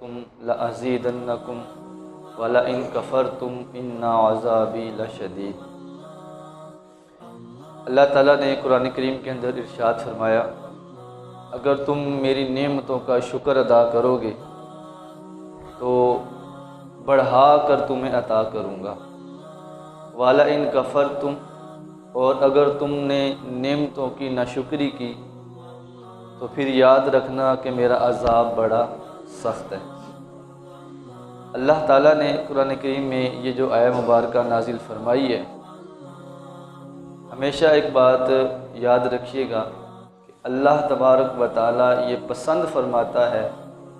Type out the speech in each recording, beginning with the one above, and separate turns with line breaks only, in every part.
شکرتم لأزیدنکم ولئن کفرتم ان عذابی لشدید۔ اللہ تعالیٰ نے قرآن کریم کے اندر ارشاد فرمایا، اگر تم میری نعمتوں کا شکر ادا کرو گے تو بڑھا کر تمہیں عطا کروں گا، وَلَئِن كَفَرْتُمْ، اور اگر تم نے نعمتوں کی ناشکری کی تو پھر یاد رکھنا کہ میرا عذاب بڑا سخت ہے۔ اللہ تعالیٰ نے قرآن کریم میں یہ جو آیہ مبارکہ نازل فرمائی ہے، ہمیشہ ایک بات یاد رکھیے گا کہ اللہ تبارک و تعالیٰ یہ پسند فرماتا ہے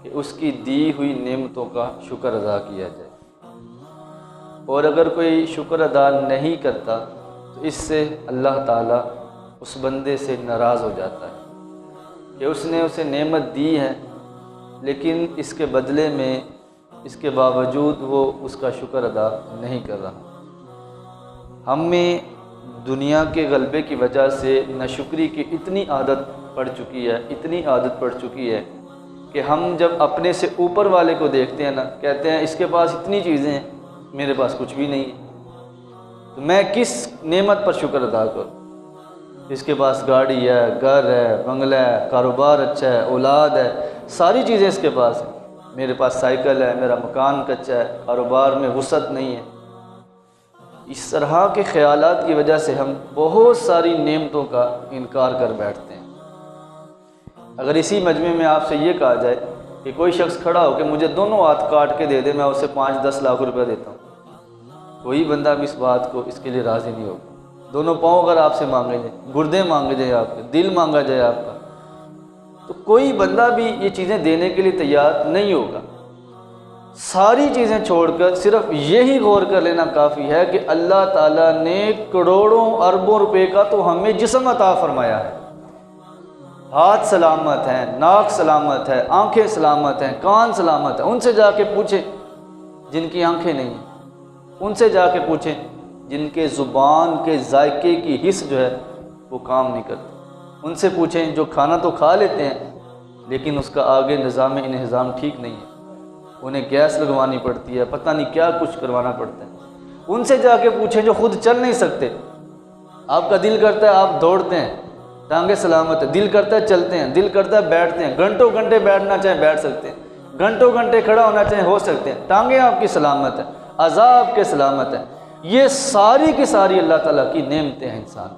کہ اس کی دی ہوئی نعمتوں کا شکر ادا کیا جائے، اور اگر کوئی شکر ادا نہیں کرتا تو اس سے اللہ تعالیٰ اس بندے سے ناراض ہو جاتا ہے کہ اس نے اسے نعمت دی ہے لیکن اس کے بدلے میں اس کے باوجود وہ اس کا شکر ادا نہیں کر رہا۔ ہم میں دنیا کے غلبے کی وجہ سے ناشکری کی اتنی عادت پڑ چکی ہے، اتنی عادت پڑ چکی ہے کہ ہم جب اپنے سے اوپر والے کو دیکھتے ہیں نا، کہتے ہیں اس کے پاس اتنی چیزیں ہیں، میرے پاس کچھ بھی نہیں ہے، تو میں کس نعمت پر شکر ادا کروں؟ اس کے پاس گاڑی ہے، گھر ہے، بنگلہ ہے، کاروبار اچھا ہے، اولاد ہے، ساری چیزیں اس کے پاس ہیں، میرے پاس سائیکل ہے، میرا مکان کچا ہے، کاروبار میں وسعت نہیں ہے۔ اس طرح کے خیالات کی وجہ سے ہم بہت ساری نعمتوں کا انکار کر بیٹھتے ہیں۔ اگر اسی مجمع میں آپ سے یہ کہا جائے کہ کوئی شخص کھڑا ہو کہ مجھے دونوں ہاتھ کاٹ کے دے دے، میں اسے 5-10 لاکھ روپے دیتا ہوں، کوئی بندہ بھی اس بات کو اس کے لیے راضی نہیں ہوگا۔ دونوں پاؤں اگر آپ سے مانگے جائیں، گردے مانگے جائیں، آپ کے دل مانگا جائے آپ کا، تو کوئی بندہ بھی یہ چیزیں دینے کے لیے تیار نہیں ہوگا۔ ساری چیزیں چھوڑ کر صرف یہی غور کر لینا کافی ہے کہ اللہ تعالیٰ نے کروڑوں اربوں روپے کا تو ہمیں جسم عطا فرمایا ہے، ہاتھ سلامت ہیں، ناک سلامت ہے، آنکھیں سلامت ہیں، کان سلامت ہیں۔ ان سے جا کے پوچھیں جن کی آنکھیں نہیں ہیں، ان سے جا کے پوچھیں جن کے زبان کے ذائقے کی حس جو ہے وہ کام نہیں کرتی، ان سے پوچھیں جو کھانا تو کھا لیتے ہیں لیکن اس کا آگے نظام انہضام ٹھیک نہیں ہے، انہیں گیس لگوانی پڑتی ہے، پتہ نہیں کیا کچھ کروانا پڑتا ہے۔ ان سے جا کے پوچھیں جو خود چل نہیں سکتے، آپ کا دل کرتا ہے آپ دوڑتے ہیں، ٹانگیں سلامت ہے، دل کرتا ہے چلتے ہیں، دل کرتا ہے بیٹھتے ہیں، گھنٹوں گھنٹے بیٹھنا چاہیں بیٹھ سکتے ہیں، گھنٹوں گھنٹے کھڑا ہونا چاہیں ہو سکتے ہیں، ٹانگیں آپ کی سلامت ہیں، اعضاء آپ کے سلامت ہیں۔ یہ ساری کی ساری اللہ تعالیٰ کی نعمتیں ہیں انسان،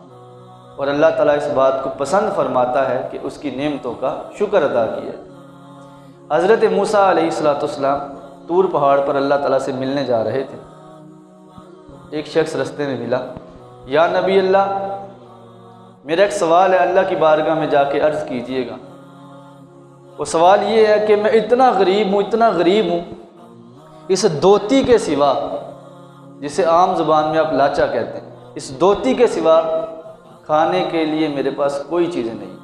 اور اللہ تعالیٰ اس بات کو پسند فرماتا ہے کہ اس کی نعمتوں کا شکر ادا کیا۔ حضرت موسیٰ علیہ السلام طور پہاڑ پر اللہ تعالیٰ سے ملنے جا رہے تھے، ایک شخص رستے میں ملا، یا نبی اللہ میرا ایک سوال ہے، اللہ کی بارگاہ میں جا کے عرض کیجئے گا۔ وہ سوال یہ ہے کہ میں اتنا غریب ہوں، اس دھوتی کے سوا، جسے عام زبان میں آپ لاچا کہتے ہیں، اس دھوتی کے سوا کھانے کے لیے میرے پاس کوئی چیزیں نہیں،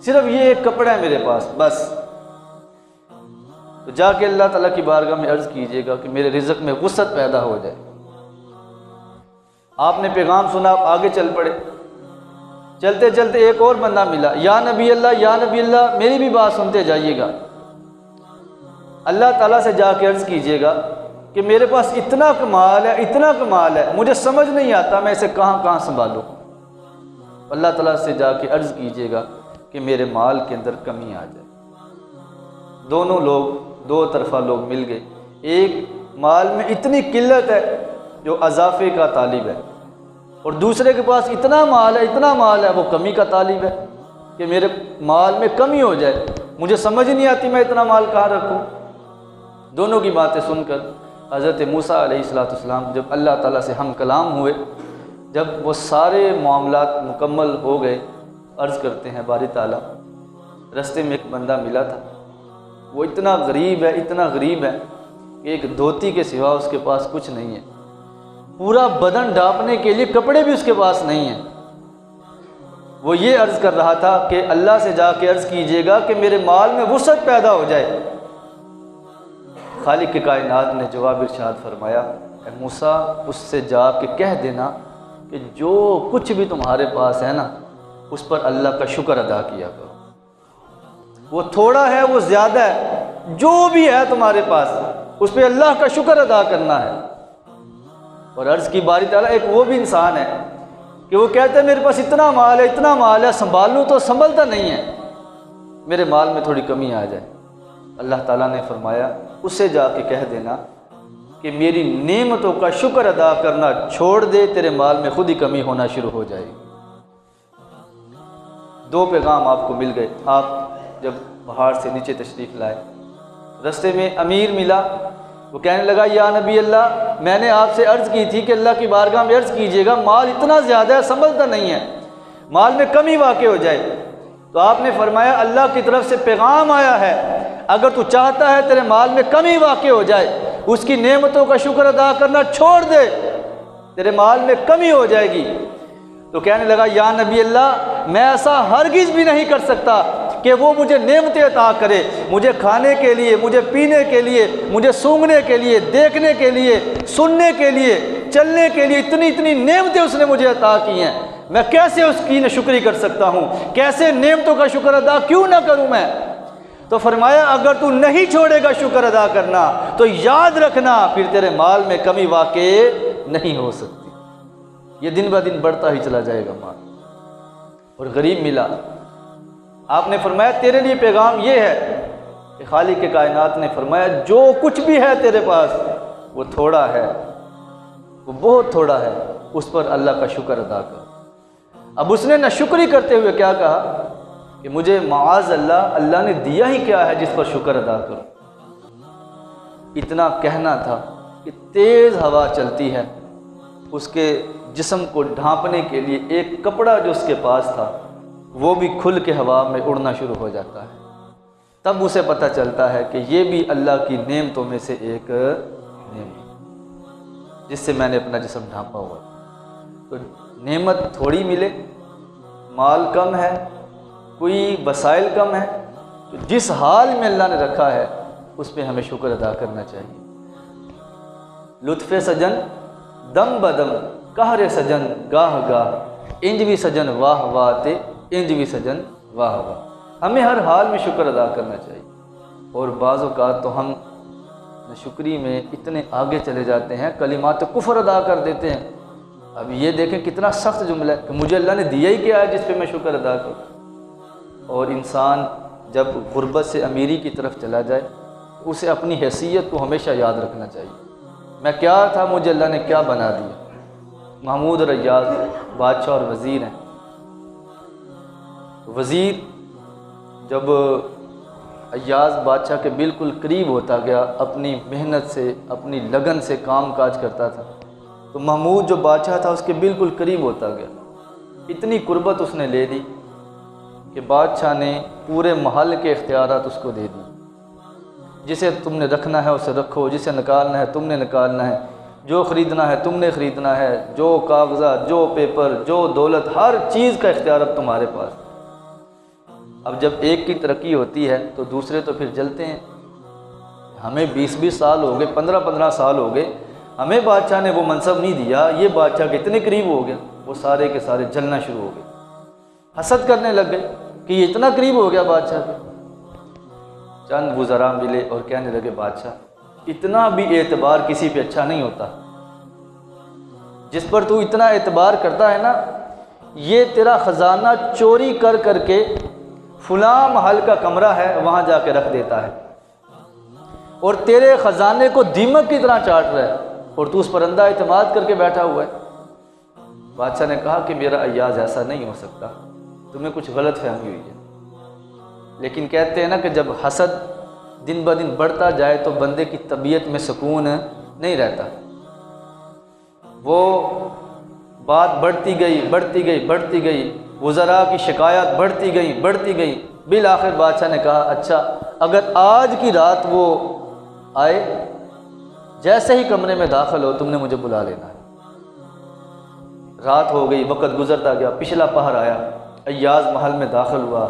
صرف یہ ایک کپڑا ہے میرے پاس بس۔ تو جا کے اللہ تعالیٰ کی بارگاہ میں عرض کیجئے گا کہ میرے رزق میں وسعت پیدا ہو جائے۔ آپ نے پیغام سنا، آپ آگے چل پڑے، چلتے چلتے ایک اور بندہ ملا، یا نبی اللہ میری بھی بات سنتے جائیے گا، اللہ تعالیٰ سے جا کے عرض کیجئے گا کہ میرے پاس اتنا کمال ہے، مجھے سمجھ نہیں آتا میں اسے کہاں سنبھالوں۔ اللہ تعالیٰ سے جا کے عرض کیجئے گا کہ میرے مال کے اندر کمی آ جائے۔ دونوں لوگ، دو طرفہ لوگ مل گئے، ایک مال میں اتنی قلت ہے جو اضافے کا طالب ہے، اور دوسرے کے پاس اتنا مال ہے وہ کمی کا طالب ہے کہ میرے مال میں کمی ہو جائے، مجھے سمجھ نہیں آتی میں اتنا مال کہاں رکھوں۔ دونوں کی باتیں سن کر حضرت موسیٰ علیہ السلام جب اللہ تعالیٰ سے ہم کلام ہوئے، جب وہ سارے معاملات مکمل ہو گئے، عرض کرتے ہیں باری تعالیٰ رستے میں ایک بندہ ملا تھا، وہ اتنا غریب ہے کہ ایک دھوتی کے سوا اس کے پاس کچھ نہیں ہے، پورا بدن ڈھانپنے کے لیے کپڑے بھی اس کے پاس نہیں ہیں۔ وہ یہ عرض کر رہا تھا کہ اللہ سے جا کے عرض کیجئے گا کہ میرے مال میں وسعت پیدا ہو جائے۔ خالق کائنات نے جواب ارشاد فرمایا، اے موسیٰ اس سے جا کے کہہ دینا کہ جو کچھ بھی تمہارے پاس ہے نا اس پر اللہ کا شکر ادا کیا کرو، وہ تھوڑا ہے وہ زیادہ ہے جو بھی ہے تمہارے پاس اس پہ اللہ کا شکر ادا کرنا ہے۔ اور عرض کی باری تعالیٰ ایک وہ بھی انسان ہے کہ وہ کہتے ہیں میرے پاس اتنا مال ہے سنبھالوں تو سنبھلتا نہیں ہے، میرے مال میں تھوڑی کمی آ جائے۔ اللہ تعالیٰ نے فرمایا اسے جا کے کہہ دینا کہ میری نعمتوں کا شکر ادا کرنا چھوڑ دے، تیرے مال میں خود ہی کمی ہونا شروع ہو جائے گی۔ دو پیغام آپ کو مل گئے۔ آپ جب پہاڑ سے نیچے تشریف لائے، رستے میں امیر ملا، وہ کہنے لگا یا نبی اللہ، میں نے آپ سے عرض کی تھی کہ اللہ کی بارگاہ میں عرض کیجیے گا، مال اتنا زیادہ ہے سنبھلتا نہیں ہے، مال میں کمی واقع ہو جائے۔ تو آپ نے فرمایا اللہ کی طرف سے پیغام آیا ہے، اگر تو چاہتا ہے تیرے مال میں کمی واقع ہو جائے، اس کی نعمتوں کا شکر ادا کرنا چھوڑ دے، تیرے مال میں کمی ہو جائے گی۔ تو کہنے لگا یا نبی اللہ، میں ایسا ہرگز بھی نہیں کر سکتا کہ وہ مجھے نعمتیں عطا کرے، مجھے کھانے کے لیے، مجھے پینے کے لیے، مجھے سونگھنے کے لیے، دیکھنے کے لیے، سننے کے لیے، چلنے کے لیے اتنی نعمتیں اس نے مجھے عطا کی ہیں، میں کیسے اس کی ناشکری کر سکتا ہوں؟ کیسے نعمتوں کا شکر ادا کیوں نہ کروں میں؟ تو فرمایا اگر تو نہیں چھوڑے گا شکر ادا کرنا تو یاد رکھنا پھر تیرے مال میں کمی واقع نہیں ہو سکتی، یہ دن بہ دن بڑھتا ہی چلا جائے گا مال۔ اور غریب ملا، آپ نے فرمایا تیرے لیے پیغام یہ ہے کہ خالق کے کائنات نے فرمایا جو کچھ بھی ہے تیرے پاس وہ تھوڑا ہے، وہ بہت تھوڑا ہے، اس پر اللہ کا شکر ادا کر۔ اب اس نے ناشکری کرتے ہوئے کیا کہا کہ مجھے معاذ اللہ نے دیا ہی کیا ہے جس پر شکر ادا کروں؟ اتنا کہنا تھا کہ تیز ہوا چلتی ہے، اس کے جسم کو ڈھانپنے کے لیے ایک کپڑا جو اس کے پاس تھا وہ بھی کھل کے ہوا میں اڑنا شروع ہو جاتا ہے، تب اسے پتہ چلتا ہے کہ یہ بھی اللہ کی نعمتوں میں سے ایک نعمت جس سے میں نے اپنا جسم ڈھانپا ہوا۔ تو نعمت تھوڑی ملے، مال کم ہے، کوئی وسائل کم ہے، تو جس حال میں اللہ نے رکھا ہے اس پہ ہمیں شکر ادا کرنا چاہیے۔ لطف سجن دم بدم، قہر سجن گاہ گاہ، انج بھی سجن واہ واہ تے انج بھی سجن واہ واہ۔ ہمیں ہر حال میں شکر ادا کرنا چاہیے، اور بعض اوقات تو ہم ناشکری میں اتنے آگے چلے جاتے ہیں، کلمات کفر ادا کر دیتے ہیں۔ اب یہ دیکھیں کتنا سخت جملہ ہے کہ مجھے اللہ نے دیا ہی کیا ہے جس پہ میں شکر ادا کروں۔ اور انسان جب غربت سے امیری کی طرف چلا جائے اسے اپنی حیثیت کو ہمیشہ یاد رکھنا چاہیے، میں کیا تھا، مجھے اللہ نے کیا بنا دیا۔ محمود اور ایاز بادشاہ اور وزیر ہیں۔ وزیر جب ایاز بادشاہ کے بالکل قریب ہوتا گیا، اپنی محنت سے اپنی لگن سے کام کاج کرتا تھا، تو محمود جو بادشاہ تھا اس کے بالکل قریب ہوتا گیا۔ اتنی قربت اس نے لے دی کہ بادشاہ نے پورے محل کے اختیارات اس کو دے دی، جسے تم نے رکھنا ہے اسے رکھو، جسے نکالنا ہے تم نے نکالنا ہے، جو خریدنا ہے تم نے خریدنا ہے، جو کاغذات، جو پیپر، جو دولت، ہر چیز کا اختیار اب تمہارے پاس۔ اب جب ایک کی ترقی ہوتی ہے تو دوسرے تو پھر جلتے ہیں۔ ہمیں 20 سال ہو گئے، 15 سال ہو گئے، ہمیں بادشاہ نے وہ منصب نہیں دیا، یہ بادشاہ کے اتنے قریب ہو گیا، وہ سارے کے سارے جلنا شروع ہو گئے، حسد کرنے لگ گئے کہ یہ اتنا قریب ہو گیا بادشاہ کے۔ چند وزراء ملے اور کہنے لگے بادشاہ اتنا بھی اعتبار کسی پہ اچھا نہیں ہوتا، جس پر تو اتنا اعتبار کرتا ہے نا، یہ تیرا خزانہ چوری کر کر کے فلاں محل کا کمرہ ہے وہاں جا کے رکھ دیتا ہے، اور تیرے خزانے کو دیمک کی طرح چاٹ رہا ہے، اور تو اس پر اندھا اعتماد کر کے بیٹھا ہوا ہے۔ بادشاہ نے کہا کہ میرا ایاز ایسا نہیں ہو سکتا، تمہیں کچھ غلط فہمی ہوئی ہے۔ لیکن کہتے ہیں نا کہ جب حسد دن بہ دن بڑھتا جائے تو بندے کی طبیعت میں سکون نہیں رہتا، وہ بات بڑھتی گئی، وزراء کی شکایات بڑھتی گئی، بالآخر بادشاہ نے کہا اچھا اگر آج کی رات وہ آئے، جیسے ہی کمرے میں داخل ہو تم نے مجھے بلا لینا ہے۔ رات ہو گئی، وقت گزرتا گیا، پچھلا پہر آیا، ایاز محل میں داخل ہوا،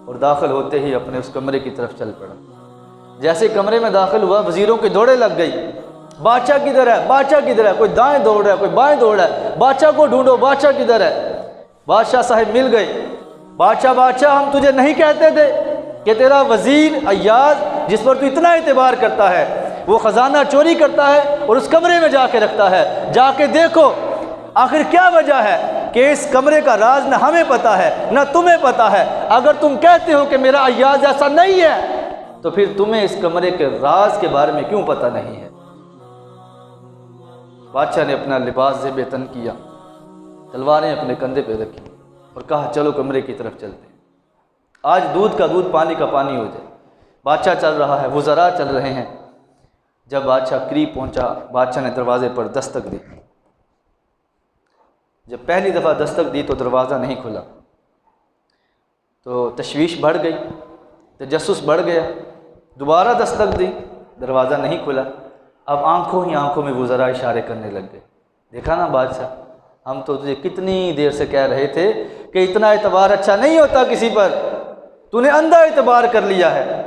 اور داخل ہوتے ہی اپنے اس کمرے کی طرف چل پڑا۔ جیسے کمرے میں داخل ہوا وزیروں کی دوڑیں لگ گئی، بادشاہ کدھر ہے، کوئی دائیں دوڑ رہا ہے، کوئی بائیں دوڑ رہا ہے، بادشاہ کو ڈھونڈو، بادشاہ کدھر ہے۔ بادشاہ صاحب مل گئے، بادشاہ ہم تجھے نہیں کہتے تھے کہ تیرا وزیر ایاز جس پر تو اتنا اعتبار کرتا ہے، وہ خزانہ چوری کرتا ہے اور اس کمرے میں جا کے رکھتا ہے۔ جا کے دیکھو آخر کیا وجہ ہے کہ اس کمرے کا راز نہ ہمیں پتہ ہے نہ تمہیں پتہ ہے۔ اگر تم کہتے ہو کہ میرا ایاز ایسا نہیں ہے تو پھر تمہیں اس کمرے کے راز کے بارے میں کیوں پتہ نہیں ہے؟ بادشاہ نے اپنا لباس زیب تن کیا، تلواریں اپنے کندھے پہ رکھی اور کہا چلو کمرے کی طرف چلتے ہیں، آج دودھ کا دودھ پانی کا پانی ہو جائے۔ بادشاہ چل رہا ہے، وزراء چل رہے ہیں۔ جب بادشاہ قریب پہنچا، بادشاہ نے دروازے پر دستک دی۔ جب پہلی دفعہ دستک دی تو دروازہ نہیں کھلا، تو تشویش بڑھ گئی، تجسس بڑھ گیا۔ دوبارہ دستک دی، دروازہ نہیں کھلا۔ اب آنکھوں ہی آنکھوں میں وزراء اشارے کرنے لگ گئے، دیکھا نا بادشاہ، ہم تو تجھے کتنی دیر سے کہہ رہے تھے کہ اتنا اعتبار اچھا نہیں ہوتا کسی پر، تو نے اندھا اعتبار کر لیا ہے۔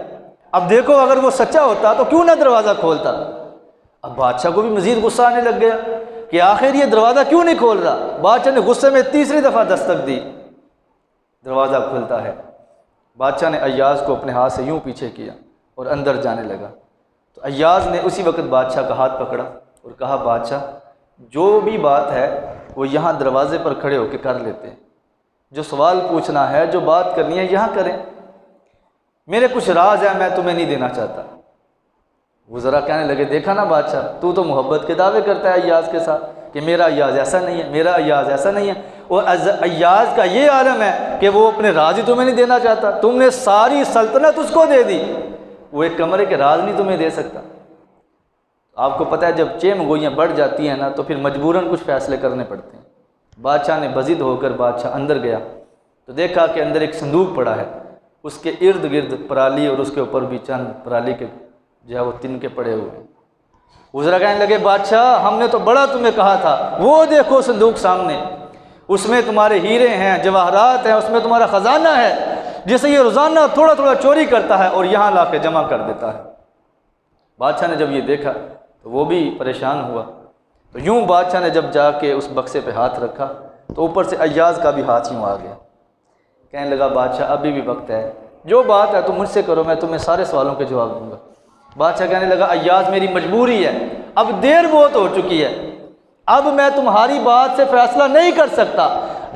اب دیکھو اگر وہ سچا ہوتا تو کیوں نہ دروازہ کھولتا۔ اب بادشاہ کو بھی مزید غصہ آنے لگ گیا کہ آخر یہ دروازہ کیوں نہیں کھول رہا۔ بادشاہ نے غصے میں تیسری دفعہ دستک دی، دروازہ کھلتا ہے۔ بادشاہ نے ایاز کو اپنے ہاتھ سے یوں پیچھے کیا اور اندر جانے لگا، تو ایاز نے اسی وقت بادشاہ کا ہاتھ پکڑا اور کہا بادشاہ جو بھی بات ہے وہ یہاں دروازے پر کھڑے ہو کے کر لیتے ہیں، جو سوال پوچھنا ہے، جو بات کرنی ہے یہاں کریں، میرے کچھ راز ہیں میں تمہیں نہیں دینا چاہتا۔ وزراء کہنے لگے دیکھا نا بادشاہ، تو محبت کے دعوے کرتا ہے ایاز کے ساتھ کہ میرا ایاز ایسا نہیں ہے، میرا ایاز ایسا نہیں ہے، اور ایاز کا یہ عالم ہے کہ وہ اپنے راز ہی تمہیں نہیں دینا چاہتا۔ تم نے ساری سلطنت اس کو دے دی، وہ ایک کمرے کے راز نہیں تمہیں دے سکتا۔ آپ کو پتہ ہے جب چیم گوئیاں بڑھ جاتی ہیں نا تو پھر مجبوراً کچھ فیصلے کرنے پڑتے ہیں۔ بادشاہ نے بضد ہو کر بادشاہ اندر گیا تو دیکھا کہ اندر ایک صندوق پڑا ہے، اس کے ارد گرد پرالی اور اس کے اوپر بھی چند پرالی کے جو ہے وہ تنکے پڑے ہوئے ہیں۔ وزراء کہنے لگے بادشاہ ہم نے تو بڑا تمہیں کہا تھا، وہ دیکھو صندوق سامنے، اس میں تمہارے ہیرے ہیں، جواہرات ہیں، اس میں تمہارا خزانہ ہے جسے یہ روزانہ تھوڑا تھوڑا چوری کرتا ہے اور یہاں لا کے جمع کر دیتا ہے۔ بادشاہ نے جب یہ دیکھا تو وہ بھی پریشان ہوا، تو یوں بادشاہ نے جب جا کے اس بکسے پہ ہاتھ رکھا تو اوپر سے ایاز کا بھی ہاتھ یوں آ گیا۔ کہنے لگا بادشاہ ابھی بھی وقت ہے، جو بات ہے تم مجھ سے کرو، میں تمہیں سارے سوالوں کے جواب دوں گا۔ بادشاہ کہنے لگا ایاز میری مجبوری ہے، اب دیر بہت ہو چکی ہے، اب میں تمہاری بات سے فیصلہ نہیں کر سکتا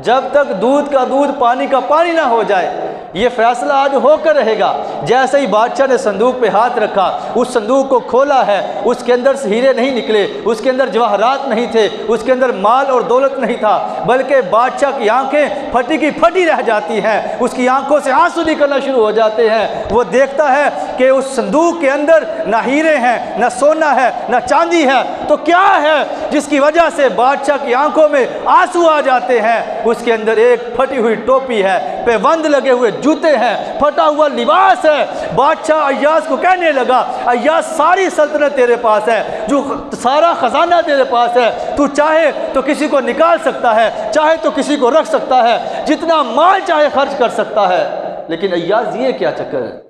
جب تک دودھ کا دودھ پانی کا پانی نہ ہو جائے۔ یہ فیصلہ آج ہو کر رہے گا۔ جیسے ہی بادشاہ نے صندوق پہ ہاتھ رکھا، اس صندوق کو کھولا ہے، اس کے اندر سے ہیرے نہیں نکلے، اس کے اندر جواہرات نہیں تھے، اس کے اندر مال اور دولت نہیں تھا، بلکہ بادشاہ کی آنکھیں پھٹی کی پھٹی رہ جاتی ہیں، اس کی آنکھوں سے آنسو نکلنا شروع ہو جاتے ہیں۔ وہ دیکھتا ہے کہ اس صندوق کے اندر نہ ہیرے ہیں، نہ سونا ہے، نہ چاندی ہے، تو کیا ہے جس کی وجہ سے بادشاہ کی آنکھوں میں آنسو آ جاتے ہیں؟ اس کے اندر ایک پھٹی ہوئی ٹوپی ہے، پیوند لگے ہوئے جوتے ہیں، پھٹا ہوا لباس ہے۔ بادشاہ ایاز کو کہنے لگا ایاز ساری سلطنت تیرے پاس ہے، جو سارا خزانہ تیرے پاس ہے، تو چاہے تو کسی کو نکال سکتا ہے، چاہے تو کسی کو رکھ سکتا ہے، جتنا مال چاہے خرچ کر سکتا ہے، لیکن ایاز یہ کیا چکر ہے؟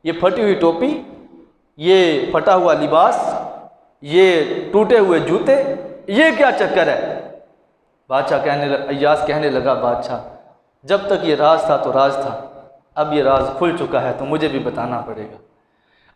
یہ پھٹی ہوئی ٹوپی، یہ پھٹا ہوا لباس، یہ ٹوٹے ہوئے جوتے، یہ کیا چکر ہے؟ بادشاہ ایاز کہنے لگا بادشاہ جب تک یہ راز تھا تو راز تھا، اب یہ راز کھل چکا ہے تو مجھے بھی بتانا پڑے گا۔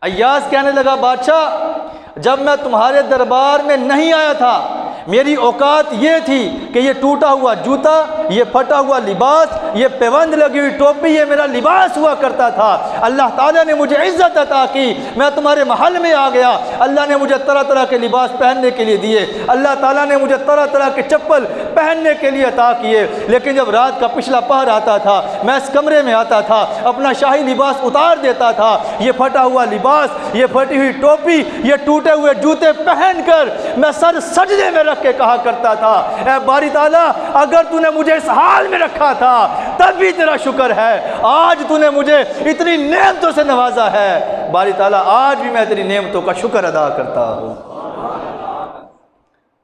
ایاز کہنے لگا بادشاہ جب میں تمہارے دربار میں نہیں آیا تھا میری اوقات یہ تھی کہ یہ ٹوٹا ہوا جوتا، یہ پھٹا ہوا لباس، یہ پیوند لگی ہوئی ٹوپی یہ میرا لباس ہوا کرتا تھا۔ اللہ تعالیٰ نے مجھے عزت عطا کی، میں تمہارے محل میں آ گیا، اللہ نے مجھے طرح طرح کے لباس پہننے کے لیے دیے، اللہ تعالیٰ نے مجھے طرح طرح کے چپل پہننے کے لیے عطا کیے، لیکن جب رات کا پچھلا پہر آتا تھا میں اس کمرے میں آتا تھا، اپنا شاہی لباس اتار دیتا تھا، یہ پھٹا ہوا لباس، یہ پھٹی ہوئی ٹوپی، یہ ٹوٹے ہوئے جوتے پہن کر میں سر سجدے میں رکھ کے کہا کرتا تھا اے باری تعالیٰ اگر تو نے مجھے اس حال میں رکھا تھا تب بھی تیرا شکر ہے، آج تو نے مجھے اتنی نعمتوں سے نوازا ہے، باری تعالیٰ آج بھی میں تیری نعمتوں کا شکر ادا کرتا ہوں۔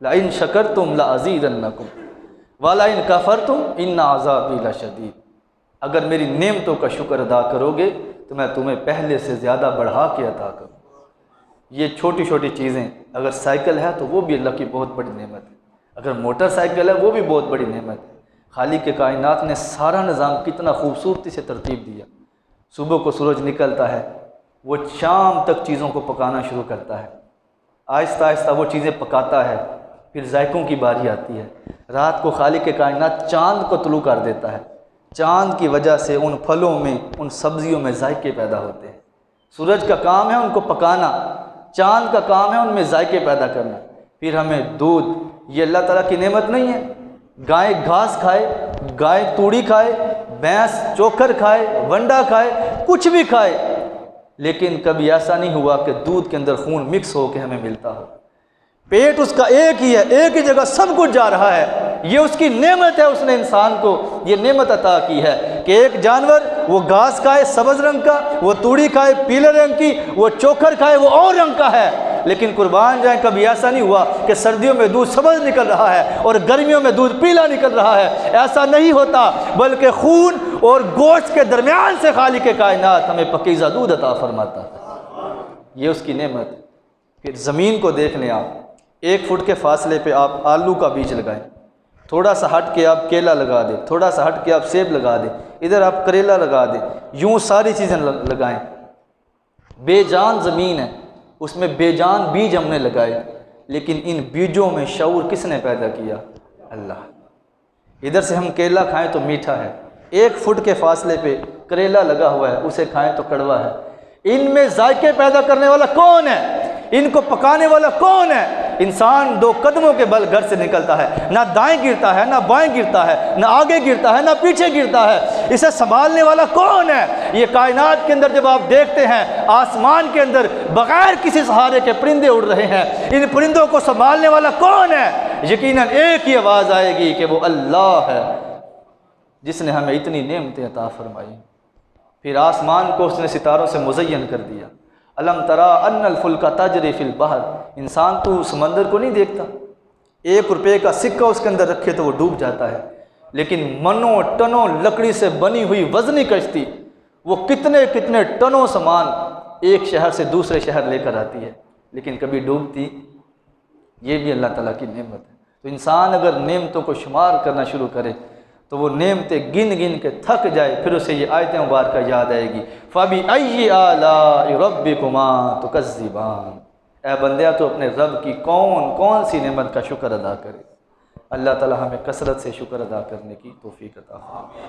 لَإِن شَكَرْتُمْ لَأَزِيدَنَّكُمْ وَلَئِن كَفَرْتُمْ إِنَّ عَذَابِي لَشَدِيدٌ۔ اگر میری نعمتوں کا شکر ادا کرو گے تو میں تمہیں پہلے سے زیادہ بڑھا کے عطا کروں۔ یہ چھوٹی چھوٹی چیزیں، اگر سائیکل ہے تو وہ بھی اللہ کی بہت بڑی نعمت ہے، اگر موٹر سائیکل ہے وہ بھی بہت بڑی نعمت ہے۔ خالق کائنات نے سارا نظام کتنا خوبصورتی سے ترتیب دیا، صبح کو سورج نکلتا ہے، وہ شام تک چیزوں کو پکانا شروع کرتا ہے، آہستہ آہستہ وہ چیزیں پکاتا ہے، پھر ذائقوں کی باری آتی ہے۔ رات کو خالق کائنات چاند کو طلوع کر دیتا ہے، چاند کی وجہ سے ان پھلوں میں، ان سبزیوں میں ذائقے پیدا ہوتے ہیں۔ سورج کا کام ہے ان کو پکانا، چاند کا کام ہے ان میں ذائقے پیدا کرنا۔ پھر ہمیں دودھ، یہ اللہ تعالیٰ کی نعمت نہیں ہے؟ گائے گھاس کھائے، گائے توڑی کھائے، بھینس چوکر کھائے، ونڈا کھائے، کچھ بھی کھائے، لیکن کبھی ایسا نہیں ہوا کہ دودھ کے اندر خون مکس ہو کے ہمیں ملتا ہو۔ پیٹ اس کا ایک ہی ہے، ایک ہی جگہ سب کچھ جا رہا ہے، یہ اس کی نعمت ہے، اس نے انسان کو یہ نعمت عطا کی ہے کہ ایک جانور وہ گھاس کھائے سبز رنگ کا، وہ توڑی کھائے پیلے رنگ کی، وہ چوکر کھائے وہ اور رنگ کا ہے۔ لیکن قربان جائیں کبھی ایسا نہیں ہوا کہ سردیوں میں دودھ سبز نکل رہا ہے اور گرمیوں میں دودھ پیلا نکل رہا ہے، ایسا نہیں ہوتا، بلکہ خون اور گوشت کے درمیان سے خالق کائنات ہمیں پکیزہ دودھ عطا فرماتا ہے، یہ اس کی نعمت ہے۔ پھر زمین کو دیکھ لیں آپ، 1 فٹ کے فاصلے پہ آپ آلو کا بیج لگائیں، تھوڑا سا ہٹ کے آپ کیلا لگا دیں، تھوڑا سا ہٹ کے آپ سیب لگا دیں، ادھر آپ کریلا لگا دیں، یوں ساری چیزیں لگائیں۔ بے جان زمین ہے، اس میں بے جان بیج ہم نے لگائے، لیکن ان بیجوں میں شعور کس نے پیدا کیا؟ اللہ۔ ادھر سے ہم کیلا کھائیں تو میٹھا ہے، 1 فٹ کے فاصلے پہ کریلا لگا ہوا ہے، اسے کھائیں تو کڑوا ہے۔ ان میں ذائقے پیدا کرنے والا کون ہے؟ ان کو پکانے والا کون ہے؟ انسان 2 قدموں کے بل گھر سے نکلتا ہے، نہ دائیں گرتا ہے، نہ بائیں گرتا ہے، نہ آگے گرتا ہے، نہ پیچھے گرتا ہے، اسے سنبھالنے والا کون ہے؟ یہ کائنات کے اندر جب آپ دیکھتے ہیں آسمان کے اندر بغیر کسی سہارے کے پرندے اڑ رہے ہیں، ان پرندوں کو سنبھالنے والا کون ہے؟ یقیناً ایک ہی آواز آئے گی کہ وہ اللہ ہے، جس نے ہمیں اتنی نعمتیں عطا فرمائی۔ پھر آسمان کو اس نے ستاروں سے مزین کر دیا۔ الم ترا ان الفلک تجری فی البحر، انسان تو سمندر کو نہیں دیکھتا؟ 1 روپے کا سکہ اس کے اندر رکھے تو وہ ڈوب جاتا ہے، لیکن منوں ٹنوں لکڑی سے بنی ہوئی وزنی کشتی وہ کتنے کتنے ٹنوں سامان ایک شہر سے دوسرے شہر لے کر آتی ہے، لیکن کبھی ڈوبتی؟ یہ بھی اللہ تعالیٰ کی نعمت ہے۔ تو انسان اگر نعمتوں کو شمار کرنا شروع کرے تو وہ نعمتیں گن گن کے تھک جائے، پھر اسے یہ آیت مبارکہ یاد آئے گی، فَبِأَيِّ آلَاءِ رَبِّكُمَا تُكَذِّبَانِ۔ اے بندیا تو اپنے رب کی کون کون سی نعمت کا شکر ادا کرے۔ اللہ تعالی ہمیں کثرت سے شکر ادا کرنے کی توفیق عطا فرمائے۔